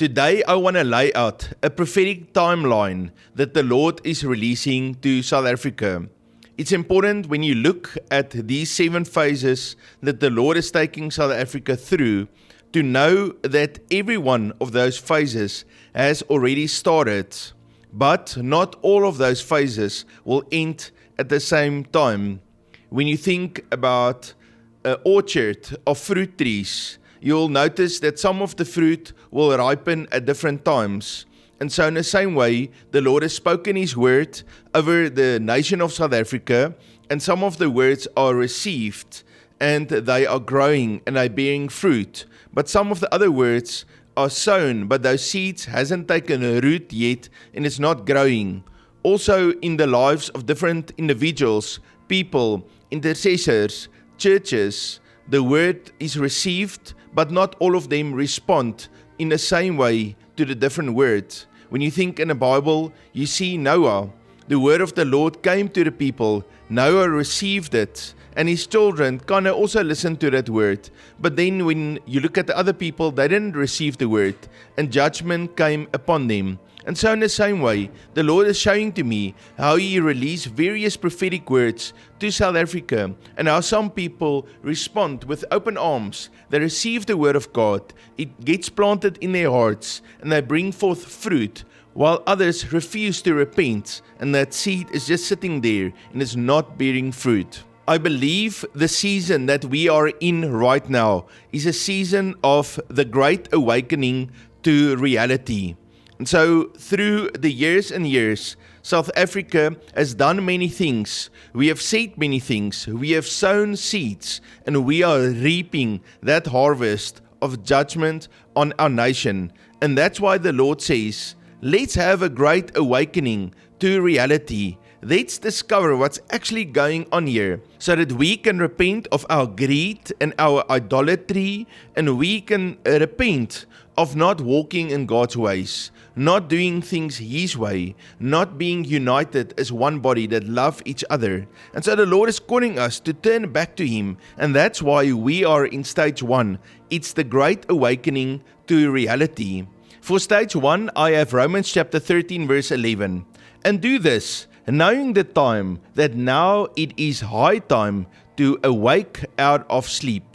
Today I want to lay out a prophetic timeline that the Lord is releasing to South Africa. It's important when you look at these 7 phases that the Lord is taking South Africa through to know that every one of those phases has already started, but not all of those phases will end at the same time. When you think about an orchard of fruit trees, you'll notice that some of the fruit will ripen at different times. And so in the same way, the Lord has spoken His word over the nation of South Africa, and some of the words are received, and they are growing, and they're bearing fruit. But some of the other words are sown, but those seeds hasn't taken a root yet, and it's not growing. Also in the lives of different individuals, people, intercessors, churches, the word is received, but not all of them respond in the same way to the different words. When you think in the Bible, you see Noah. The word of the Lord came to the people. Noah received it, and his children kind of also listened to that word. But then when you look at the other people, they didn't receive the word, and judgment came upon them. And so in the same way, the Lord is showing to me how He released various prophetic words to South Africa, and how some people respond with open arms. They receive the word of God, it gets planted in their hearts, and they bring forth fruit, while others refuse to repent, and that seed is just sitting there and is not bearing fruit. I believe the season that we are in right now is a season of the great awakening to reality. And so through the years and years, South Africa has done many things. We have said many things. We have sown seeds, and we are reaping that harvest of judgment on our nation. And that's why the Lord says, let's have a great awakening to reality. Let's discover what's actually going on here, so that we can repent of our greed and our idolatry, and we can repent of not walking in God's ways, not doing things His way, not being united as one body that love each other. And so the Lord is calling us to turn back to Him, and that's why we are in stage 1. It's the great awakening to reality. For stage 1, I have Romans chapter 13 verse 11. And do this, knowing the time, that now it is high time to awake out of sleep.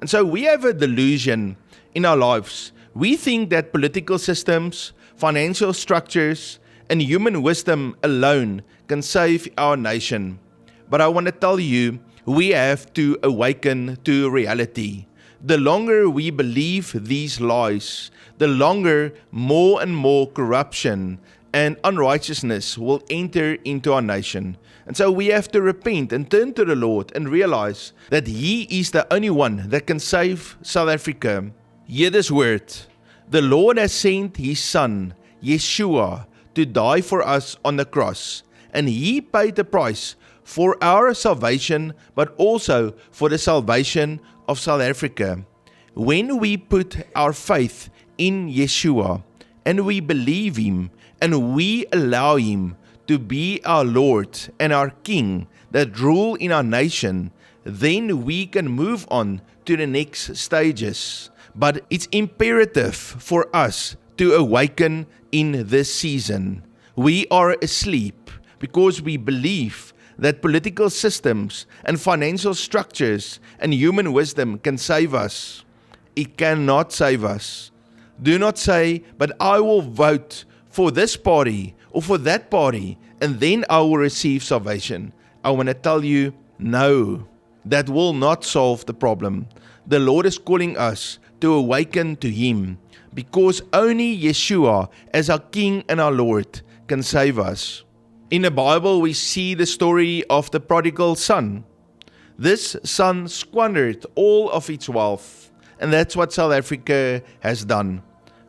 And so we have a delusion in our lives. We think that political systems, financial structures, and human wisdom alone can save our nation. But I want to tell you, we have to awaken to reality. The longer we believe these lies, the longer more and more corruption and unrighteousness will enter into our nation. And so we have to repent and turn to the Lord and realize that He is the only one that can save South Africa. Hear this word. The Lord has sent His Son, Yeshua, to die for us on the cross. And He paid the price for our salvation, but also for the salvation of South Africa. When we put our faith in Yeshua, and we believe Him, and we allow Him to be our Lord and our King that rule in our nation, then we can move on to the next stages. But it's imperative for us to awaken in this season. We are asleep because we believe that political systems and financial structures and human wisdom can save us. It cannot save us. Do not say, but I will vote for this party or for that party, and then I will receive salvation. I want to tell you, no, that will not solve the problem. The Lord is calling us to awaken to Him, because only Yeshua as our King and our Lord can save us. In the Bible, we see the story of the prodigal son. This son squandered all of its wealth, and that's what South Africa has done.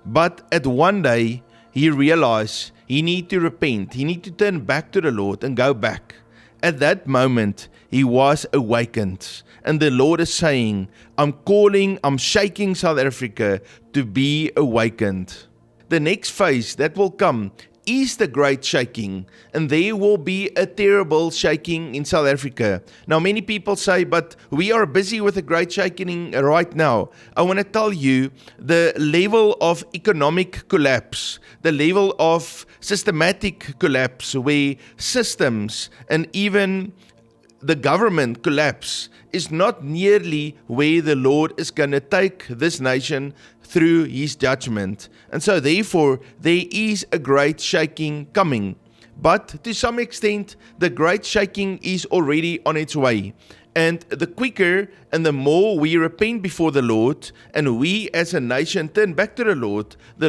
But at one day, he realized he need to repent. He need to turn back to the Lord and go back. At that moment, he was awakened. And the Lord is saying, I'm shaking South Africa to be awakened. The next phase that will come is the great shaking, and there will be a terrible shaking in South Africa. Now, many people say, but we are busy with a great shaking right now. I want to tell you the level of economic collapse, the level of systematic collapse, where systems and even the government collapse is not nearly where the Lord is going to take this nation through His judgment. And so therefore, there is a great shaking coming. But to some extent, the great shaking is already on its way. And the quicker and the more we repent before the Lord, and we as a nation turn back to the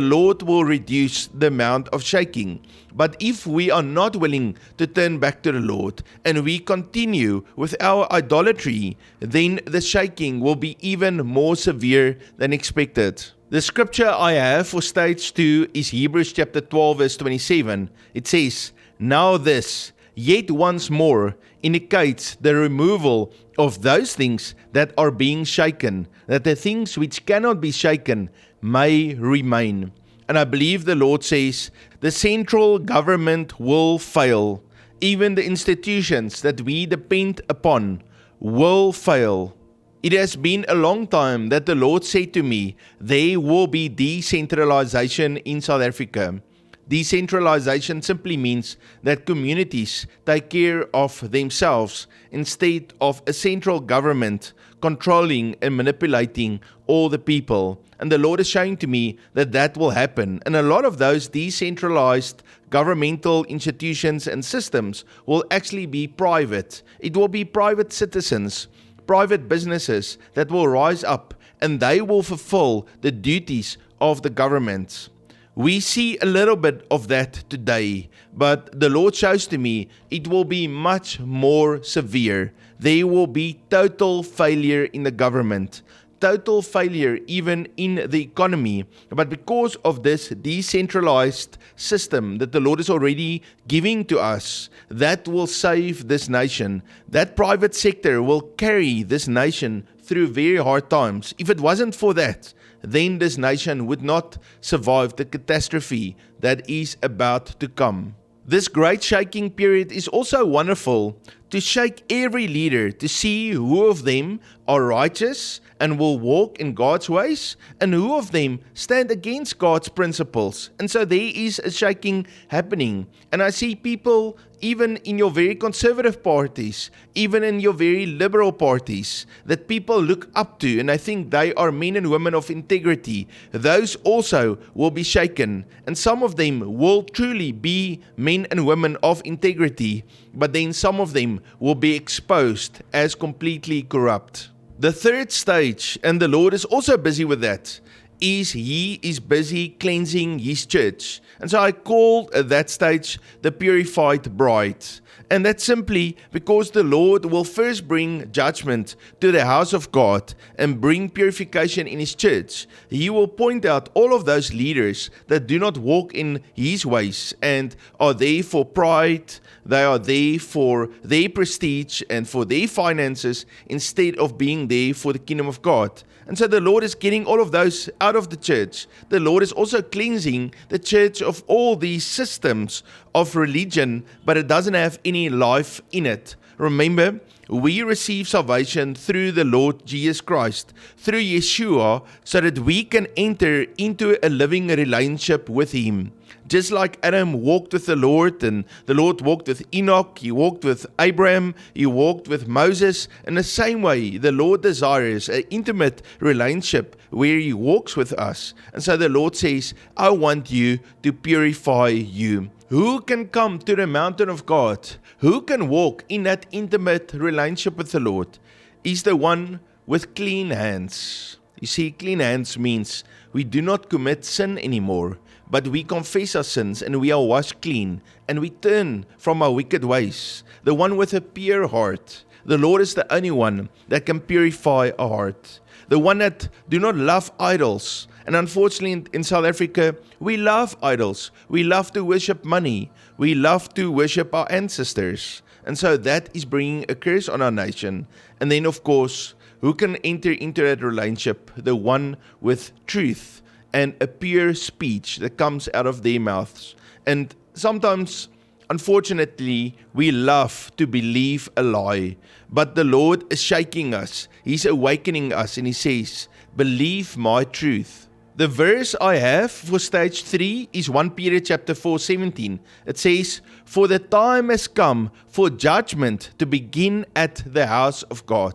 Lord will reduce the amount of shaking. But if we are not willing to turn back to the Lord, and we continue with our idolatry, then the shaking will be even more severe than expected. The scripture I have for stage 2 is Hebrews chapter 12 verse 27. It says, "Now this, yet once more, indicates the removal of those things that are being shaken, that the things which cannot be shaken may remain." And I believe the Lord says, the central government will fail. Even the institutions that we depend upon will fail. It has been a long time that the Lord said to me, there will be decentralization in South Africa. Decentralization simply means that communities take care of themselves instead of a central government controlling and manipulating all the people. And the Lord is showing to me that that will happen. And a lot of those decentralized governmental institutions and systems will actually be private. It will be private citizens, private businesses that will rise up, and they will fulfill the duties of the government. We see a little bit of that today, but the Lord shows to me it will be much more severe. There will be total failure in the government, total failure even in the economy. But because of this decentralized system that the Lord is already giving to us, that will save this nation. That private sector will carry this nation through very hard times. If it wasn't for that, then this nation would not survive the catastrophe that is about to come. This great shaking period is also wonderful to shake every leader to see who of them are righteous and will walk in God's ways, and who of them stand against God's principles. And so there is a shaking happening. And I see people, even in your very conservative parties, even in your very liberal parties, that people look up to, and I think they are men and women of integrity. Those also will be shaken, and some of them will truly be men and women of integrity, but then some of them will be exposed as completely corrupt. The third stage, and the Lord is also busy with that, is He is busy cleansing His church. And so I call that stage the purified bride. And that's simply because the Lord will first bring judgment to the house of God and bring purification in His church. He will point out all of those leaders that do not walk in His ways and are there for pride. They are there for their prestige and for their finances instead of being there for the kingdom of God. And so the Lord is getting all of those out of the church. The Lord is also cleansing the church of all these systems of religion, but it doesn't have any life in it. Remember, we receive salvation through the Lord Jesus Christ, through Yeshua, so that we can enter into a living relationship with Him. Just like Adam walked with the Lord, and the Lord walked with Enoch, He walked with Abraham, He walked with Moses. In the same way, the Lord desires an intimate relationship where He walks with us. And so the Lord says, I want you to purify you. Who can come to the mountain of God? Who can walk in that intimate relationship with the Lord? Is the one with clean hands. You see, clean hands means we do not commit sin anymore, but we confess our sins and we are washed clean and we turn from our wicked ways. The one with a pure heart. The Lord is the only one that can purify our heart. The one that do not love idols. And unfortunately in South Africa, we love idols. We love to worship money. We love to worship our ancestors. And so that is bringing a curse on our nation. And then of course, who can enter into that relationship? The one with truth and a pure speech that comes out of their mouths. And sometimes, unfortunately, we love to believe a lie, but the Lord is shaking us. He's awakening us, and He says, believe my truth. The verse I have for stage 3 is 1 Peter chapter 4:17. It says, for the time has come for judgment to begin at the house of God.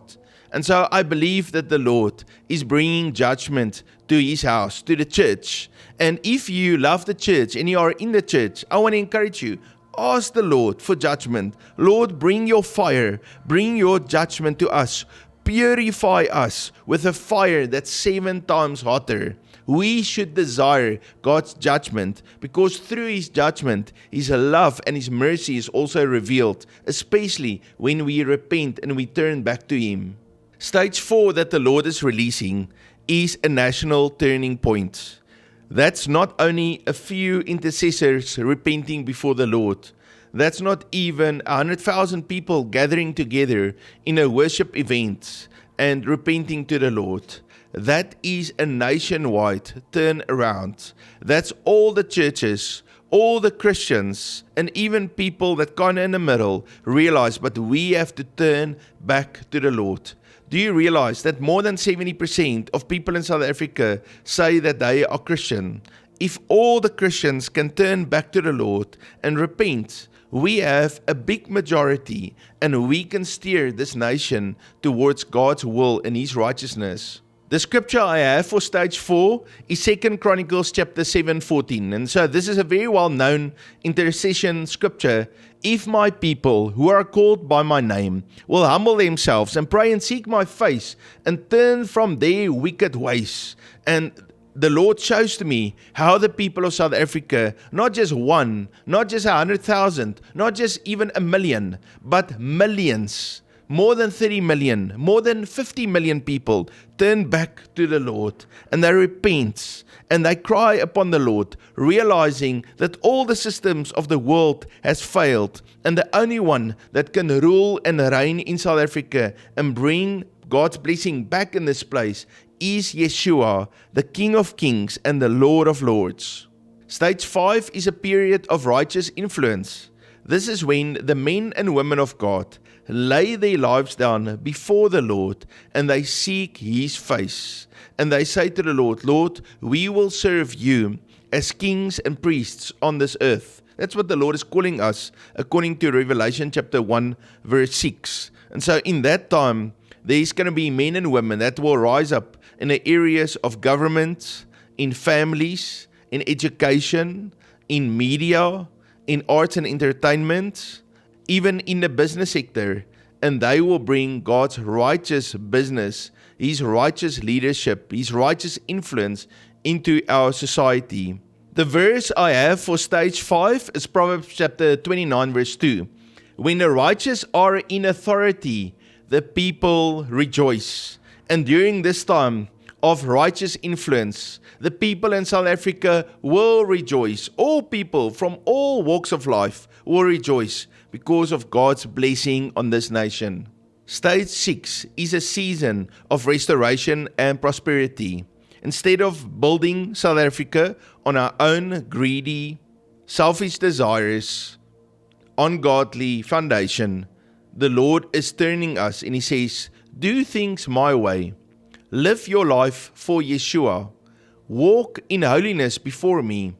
And so I believe that the Lord is bringing judgment to His house, to the church. And if you love the church and you are in the church, I want to encourage you, ask the Lord for judgment. Lord, bring your fire, bring your judgment to us. Purify us with a fire that's 7 times hotter. We should desire God's judgment, because through His judgment, His love and His mercy is also revealed, especially when we repent and we turn back to Him. Stage 4 that the Lord is releasing is a national turning point. That's not only a few intercessors repenting before the Lord. That's not even 100,000 people gathering together in a worship event and repenting to the Lord. That is a nationwide turnaround. That's all the churches, all the Christians, and even people that kind of in the middle realize, but we have to turn back to the Lord. Do you realize that more than 70% of people in South Africa say that they are Christian? If all the Christians can turn back to the Lord and repent, we have a big majority, and we can steer this nation towards God's will and His righteousness. The scripture I have for stage 4 is 2 Chronicles chapter 7:14. And so this is a very well-known intercession scripture. If my people who are called by my name will humble themselves and pray and seek my face and turn from their wicked ways. And the Lord shows to me how the people of South Africa, not just one, not just 100,000, not just even 1 million, but millions, more than 30 million, more than 50 million people turn back to the Lord, and they repent and they cry upon the Lord, realizing that all the systems of the world has failed, and the only one that can rule and reign in South Africa and bring God's blessing back in this place is Yeshua, the King of Kings and the Lord of Lords. Stage 5 is a period of righteous influence. This is when the men and women of God lay their lives down before the Lord and they seek His face. And they say to the Lord, Lord, we will serve you as kings and priests on this earth. That's what the Lord is calling us, according to Revelation chapter 1, verse 6. And so in that time, there's going to be men and women that will rise up in the areas of government, in families, in education, in media, in arts and entertainment, even in the business sector, and they will bring God's righteous business, His righteous leadership, His righteous influence into our society. The verse I have for stage 5 is Proverbs chapter 29 verse 2. When the righteous are in authority, the people rejoice. And during this time of righteous influence, the people in South Africa will rejoice. All people from all walks of life will rejoice because of God's blessing on this nation. Stage 6 is a season of restoration and prosperity. Instead of building South Africa on our own greedy, selfish desires, ungodly foundation, the Lord is turning us and He says, do things my way. Live your life for Yeshua. Walk in holiness before me.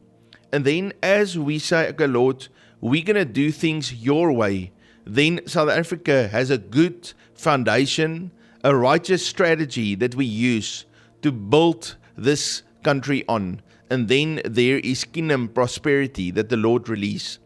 And then as we say, okay, Lord, we're going to do things your way, then South Africa has a good foundation, a righteous strategy that we use to build this country on. And then there is kingdom prosperity that the Lord release.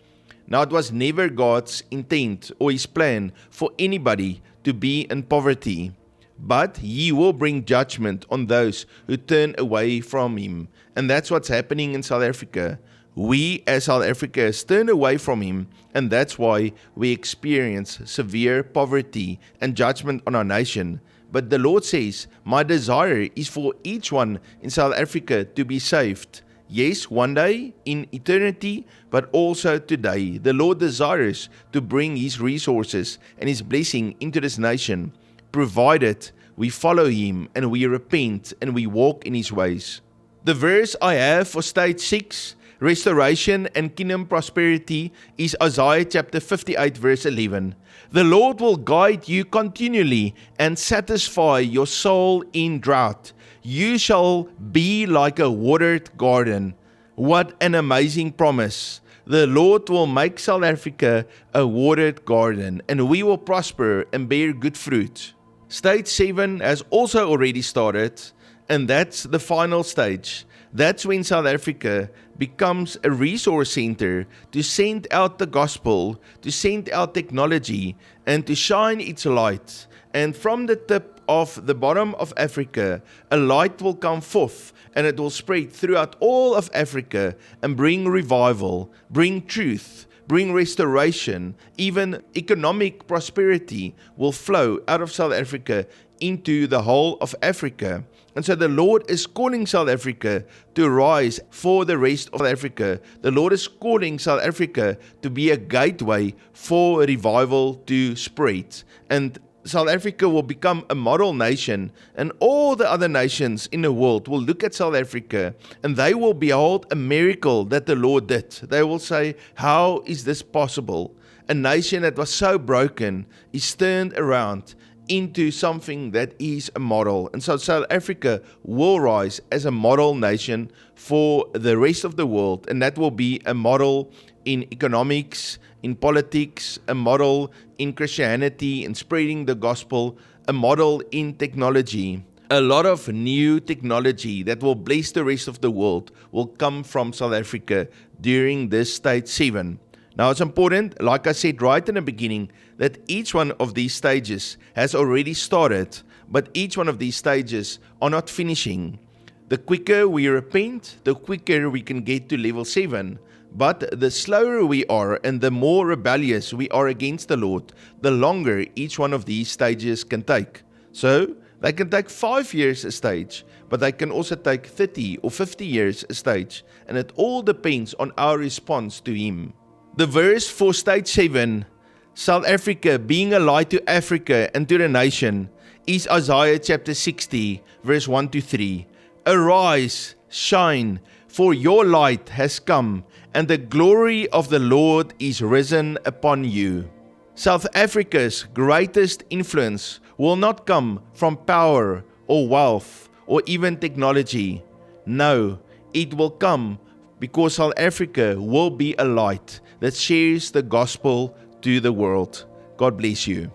Now, it was never God's intent or His plan for anybody to be in poverty, but He will bring judgment on those who turn away from Him. And that's what's happening in South Africa. We as South Africans turn away from Him, and that's why we experience severe poverty and judgment on our nation. But the Lord says, my desire is for each one in South Africa to be saved. Yes, one day in eternity, but also today. The Lord desires to bring His resources and His blessing into this nation, provided we follow Him and we repent and we walk in His ways. The verse I have for stage 6 restoration and kingdom prosperity is Isaiah chapter 58 verse 11. The Lord will guide you continually and satisfy your soul in drought. You shall be like a watered garden. What an amazing promise. The Lord will make South Africa a watered garden, and we will prosper and bear good fruit. Stage 7 has also already started, and that's the final stage. That's when South Africa becomes a resource center to send out the gospel, to send out technology, and to shine its light. And from the tip of the bottom of Africa, a light will come forth, and it will spread throughout all of Africa and bring revival, bring truth, bring restoration. Even economic prosperity will flow out of South Africa into the whole of Africa. And so the Lord is calling South Africa to rise for the rest of Africa. The Lord is calling South Africa to be a gateway for revival to spread. And South Africa will become a model nation, and all the other nations in the world will look at South Africa and they will behold a miracle that the Lord did. They will say, how is this possible? A nation that was so broken is turned around into something that is a model. And so South Africa will rise as a model nation for the rest of the world, and that will be a model in economics, in politics, a model in Christianity and spreading the gospel, a model in technology. A lot of new technology that will bless the rest of the world will come from South Africa during this stage 7. Now it's important, like I said right in the beginning, that each one of these stages has already started, but each one of these stages are not finishing. The quicker we repent, the quicker we can get to level 7. But the slower we are and the more rebellious we are against the Lord, the longer each one of these stages can take. So they can take 5 years a stage, but they can also take 30 or 50 years a stage, and it all depends on our response to Him. The verse for stage 7, South Africa being a light to Africa and to the nation, is Isaiah chapter 60, verse 1 to 3. Arise, shine, for your light has come, and the glory of the Lord is risen upon you. South Africa's greatest influence will not come from power or wealth or even technology. No, it will come because South Africa will be a light that shares the gospel to the world. God bless you.